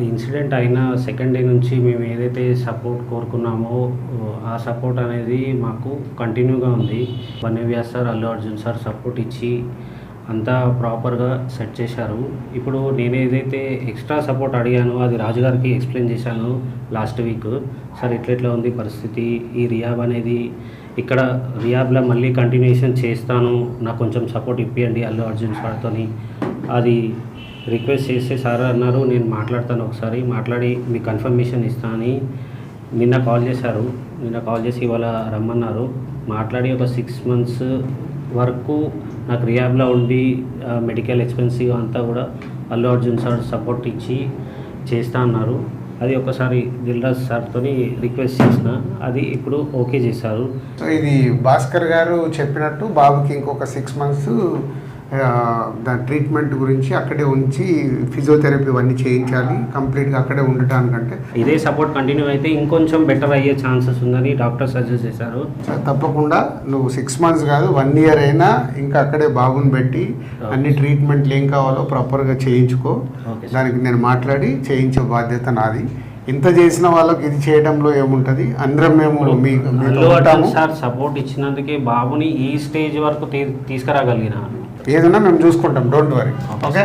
Incident అయిన second day నుంచి మేము ఏదైతే సపోర్ట్ కోరుకున్నామో ఆ సపోర్ట్ అనేది మాకు కంటిన్యూగా ఉంది. వన్యవ్యాస్ sir, Allu Arjun sir support ఇచ్చి అంతా ప్రాపర్గా సెట్ చేశారు. ఇప్పుడు నేను ఏదైతే ఎక్స్ట్రా సపోర్ట్ అడిగానో అది రాజుగారికి ఎక్స్ప్లెయిన్ చేశాను లాస్ట్ వీక్. సార్ ఇట్లా ఉంది పరిస్థితి, ఈ రియాబ్ అనేది ఇక్కడ రియాబ్లో మళ్ళీ కంటిన్యూషన్ చేస్తాను, నాకు కొంచెం సపోర్ట్ ఇప్పియండి అల్లు అర్జున్ సార్తో అది రిక్వెస్ట్ చేస్తే సార్ అన్నారు నేను మాట్లాడతాను, ఒకసారి మాట్లాడి మీకు కన్ఫర్మేషన్ ఇస్తాను అని నిన్న కాల్ చేశారు. నిన్న కాల్ చేసి ఇవాళ రమ్మన్నారు. మాట్లాడి ఒక 6 months వరకు నాకు రియాబ్లో ఉండి మెడికల్ ఎక్స్పెన్సివ్ అంతా కూడా అల్లు అర్జున్ సార్ సపోర్ట్ ఇచ్చి చేస్తా అన్నారు. అది ఒకసారి దిల్రాజ్ సార్తో రిక్వెస్ట్ చేసిన, అది ఇప్పుడు ఓకే చేశారు. సో ఇది భాస్కర్ గారు చెప్పినట్టు బాబుకి ఇంకొక 6 months దాని ట్రీట్మెంట్ గురించి అక్కడే ఉంచి ఫిజియోథెరపీ అన్నీ చేయించాలి, కంప్లీట్గా అక్కడే ఉండటానికంటే ఇదే సపోర్ట్ కంటిన్యూ అయితే ఇంకొంచెం బెటర్ అయ్యే ఛాన్సెస్ ఉందని డాక్టర్ సజెస్ట్ చేశారు. తప్పకుండా నువ్వు 6 months కాదు 1 year అయినా ఇంకా అక్కడే బాబుని పెట్టి అన్ని ట్రీట్మెంట్లు ఏం కావాలో ప్రాపర్గా చేయించుకో. దానికి నేను మాట్లాడి చేయించే బాధ్యత నాది. ఇంత చేసిన వాళ్ళకి ఇది చేయడంలో ఏముంటుంది, అందరం మేము సార్ సపోర్ట్ ఇచ్చినందుకే బాబుని ఈ స్టేజ్ వరకు తీసుకురాగలిగిన ఏదన్నా మేము చూసుకుంటాం, డోంట్ వరీ. ఓకే.